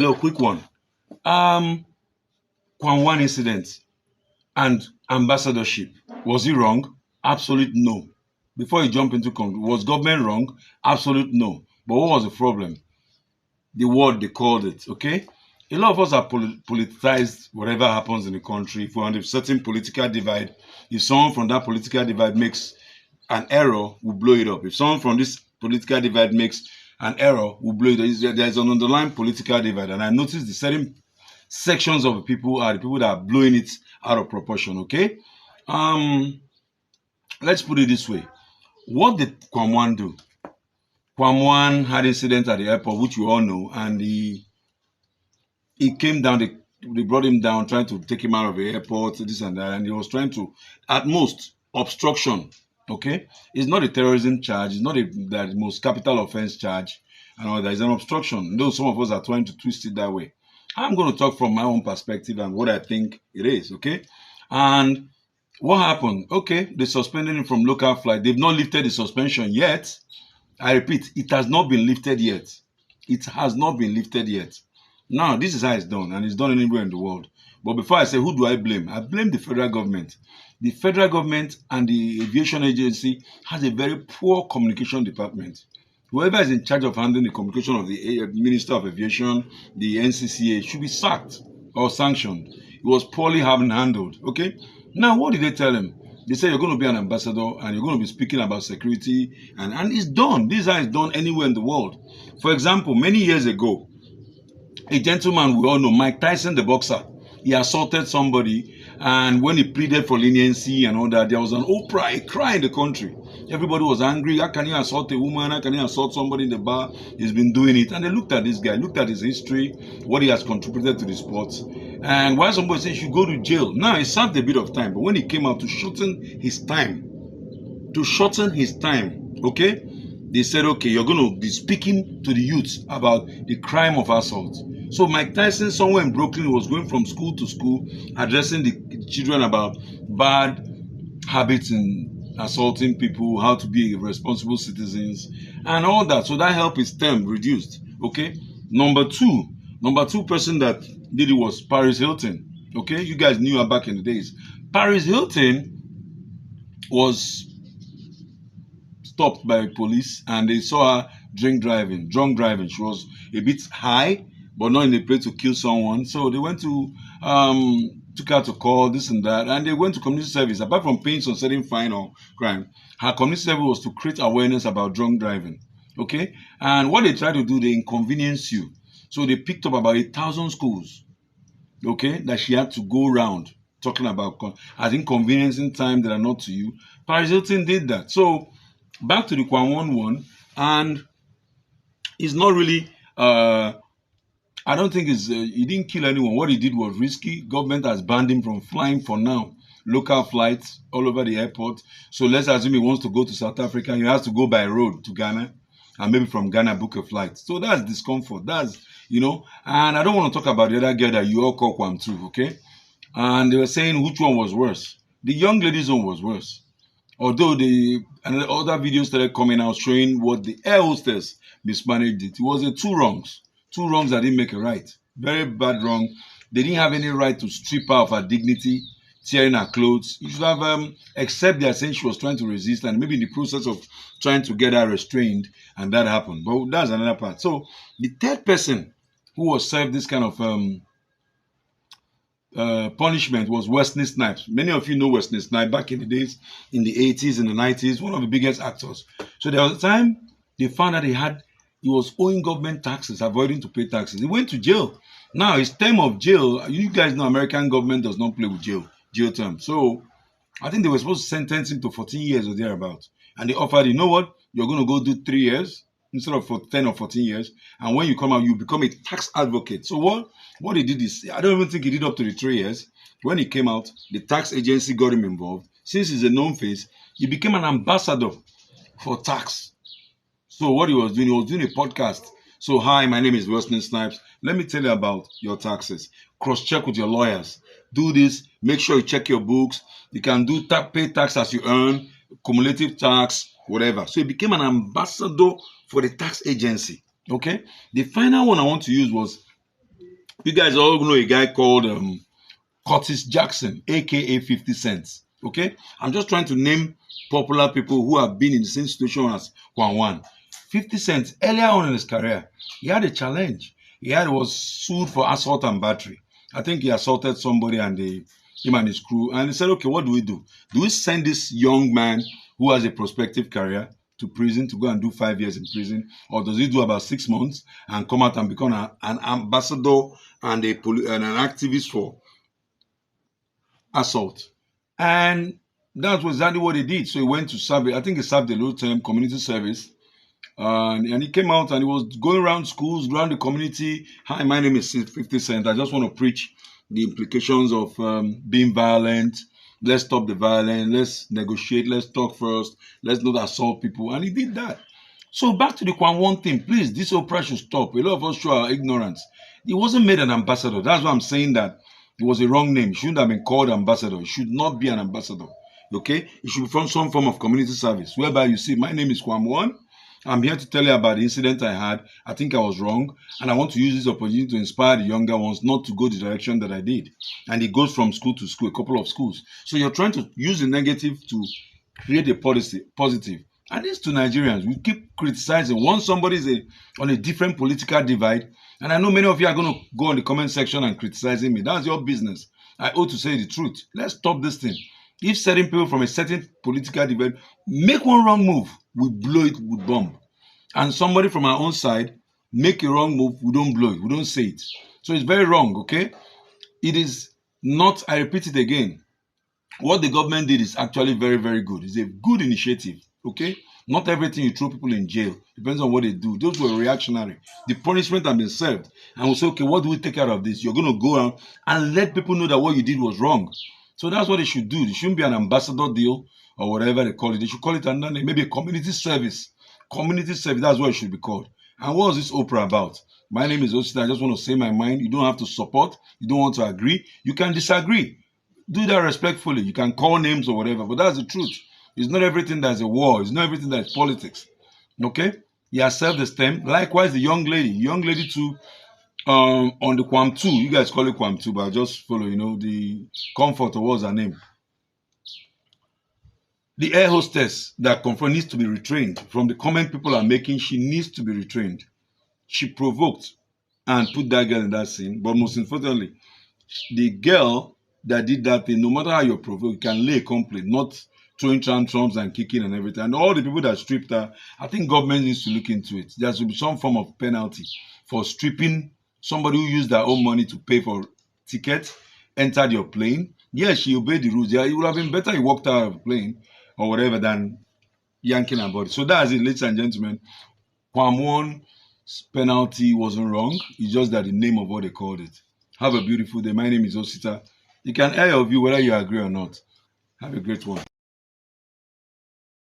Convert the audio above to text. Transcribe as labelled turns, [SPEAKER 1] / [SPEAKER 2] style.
[SPEAKER 1] Look, quick one. KWAM incident and ambassadorship. Was it wrong? Absolute no. Before you jump into was government wrong? Absolute no. But what was the problem? The word they called it, okay? A lot of us are politicized whatever happens in the country. If we're on a certain political divide, if someone from that political divide makes an error, we'll blow it up. If someone from this political divide makes an error, we'll blow it up. There's an underlying political divide. And I noticed the certain sections of the people are the people that are blowing it out of proportion, okay? Let's put it this way. What did KWAM do? KWAM had incident at the airport, which we all know, and he came down, they brought him down, trying to take him out of the airport, this and that, and he was trying to, at most, obstruction, okay? It's not a terrorism charge, it's not the most capital offense charge, and all that. It's an obstruction, though some of us are trying to twist it that way. I'm going to talk from my own perspective and what I think it is, okay? And what happened? Okay, they suspended him from local flight. They've not lifted the suspension yet. I repeat, it has not been lifted yet. It has not been lifted yet. Now, this is how it's done, and it's done anywhere in the world. But before I say, who do I blame? I blame the federal government. The federal government and the aviation agency has a very poor communication department. Whoever is in charge of handling the communication of the Minister of Aviation, the NCCA, should be sacked or sanctioned. It was poorly handled, okay? Now, what did they tell him? They said you're going to be an ambassador and you're going to be speaking about security, and it's done. This is how it's done anywhere in the world. For example, many years ago, a gentleman we all know, Mike Tyson, the boxer, he assaulted somebody, and when he pleaded for leniency and all that, there was an outcry, a cry in the country. Everybody was angry. How can you assault a woman? How can you assault somebody in the bar? He's been doing it. And they looked at this guy, looked at his history, what he has contributed to the sport. And why somebody said he should go to jail. Now, he served a bit of time, but when he came out to shorten his time, okay, they said, okay, you're going to be speaking to the youth about the crime of assault. So Mike Tyson, somewhere in Brooklyn, was going from school to school, addressing the children about bad habits in assaulting people, how to be responsible citizens, and all that. So that helped his term reduced. Okay. Number two person that did it was Paris Hilton. Okay, you guys knew her back in the days. Paris Hilton was stopped by police and they saw her drunk driving. She was a bit high, but not in a place to kill someone. So they went to took her to court, this and that, and they went to community service. Apart from paying some certain fine or crime, her community service was to create awareness about drunk driving. Okay, and what they try to do, they inconvenience you. So they picked up about 1,000 schools. Okay, that she had to go around talking about as inconveniencing time that are not to you. Paris Hilton did that. So back to the KWAM one, and it's not really. I don't think he didn't kill anyone. What he did was risky. Government has banned him from flying for now. Local flights all over the airport. So let's assume he wants to go to South Africa. He has to go by road to Ghana, and maybe from Ghana book a flight. So that's discomfort. That's, and I don't want to talk about the other girl that you all call KWAM too, okay? And they were saying which one was worse. The young lady's one was worse. Although other videos started coming out showing what the air hostess mismanaged it. It was two wrongs that didn't make a right. Very bad wrong. They didn't have any right to strip her of her dignity, tearing her clothes. You should have, except they are saying she was trying to resist, and maybe in the process of trying to get her restrained, and that happened. But that's another part. So the third person who was served this kind of punishment was Wesley Snipes. Many of you know Wesley Snipes back in the days, in the 80s and the 90s, one of the biggest actors. So there was a time they found that he was owing government taxes, avoiding to pay taxes. He went to jail. Now, his term of jail, you guys know American government does not play with jail term. So I think they were supposed to sentence him to 14 years or thereabouts. And they offered, you know what, you're going to go do 3 years instead of for 10 or 14 years. And when you come out, you become a tax advocate. So what he did is, I don't even think he did up to the 3 years. When he came out, the tax agency got him involved. Since he's a known face, he became an ambassador for tax. So what he was doing a podcast. So, hi, my name is Wesley Snipes. Let me tell you about your taxes. Cross-check with your lawyers. Do this. Make sure you check your books. You can do pay tax as you earn, cumulative tax, whatever. So he became an ambassador for the tax agency. Okay? The final one I want to use was You guys all know a guy called Curtis Jackson, aka 50 Cent. Okay, I'm just trying to name popular people who have been in the same situation as KWAM. 50 Cent, earlier on in his career, he had a challenge. Was sued for assault and battery. I think he assaulted somebody and him and his crew. And he said, okay, what do we do? Do we send this young man who has a prospective career to prison to go and do 5 years in prison? Or does he do about 6 months and come out and become an ambassador and an activist for assault? And that was exactly what he did. So he went to serve, I think he served a little term community service. And he came out and he was going around schools, around the community. Hi, my name is 50 Cent. I just want to preach the implications of being violent. Let's stop the violence. Let's negotiate. Let's talk first. Let's not assault people. And he did that. So back to the KWAM thing, please, this opera should stop. A lot of us show our ignorance. He wasn't made an ambassador. That's why I'm saying that it was a wrong name. It shouldn't have been called ambassador. It should not be an ambassador. Okay? It should be from some form of community service, whereby you see, my name is KWAM1. I'm here to tell you about the incident I had. I think I was wrong, and I want to use this opportunity to inspire the younger ones not to go the direction that I did. And it goes from school to school, a couple of schools. So you're trying to use the negative to create a positive. And this to Nigerians, we keep criticizing. Once somebody is on a different political divide, and I know many of you are going to go on the comment section and criticizing me. That's your business. I ought to say the truth. Let's stop this thing. If certain people from a certain political divide make one wrong move, we blow it with bomb. And somebody from our own side make a wrong move, we don't blow it, we don't say it. So it's very wrong, okay? It is not, I repeat it again, what the government did is actually very, very good. It's a good initiative, okay? Not everything you throw people in jail. Depends on what they do. Those were reactionary. The punishment has been served. And we say, okay, what do we take out of this? You're going to go out and let people know that what you did was wrong. So that's what they should do. It shouldn't be an ambassador deal or whatever they call it. They should call it another name, maybe a community service. Community service, that's what it should be called. And what was this opera about? My name is Osita. I just want to say my mind. You don't have to support. You don't want to agree. You can disagree. Do that respectfully. You can call names or whatever, but that's the truth. It's not everything that's a war. It's not everything that's politics. Okay? He has served the stem. Likewise, the young lady too, on the KWAM 2. You guys call it KWAM 2, but I'll just follow, the comforter, was her name. The air hostess that confront needs to be retrained. From the comment people are making, she needs to be retrained. She provoked and put that girl in that scene. But most importantly, the girl that did that thing, no matter how you're provoked, you can lay a complaint, not throwing tantrums and kicking and everything. And all the people that stripped her, I think government needs to look into it. There should be some form of penalty for stripping somebody who used their own money to pay for tickets, entered your plane. Yes, she obeyed the rules. Yeah, it would have been better he walked out of the plane or whatever than yanking her body. So that's it, ladies and gentlemen. KWAM1's penalty wasn't wrong. It's just that the name of what they called it. Have a beautiful day. My name is Osita. You can air your view whether you agree or not. Have a great one.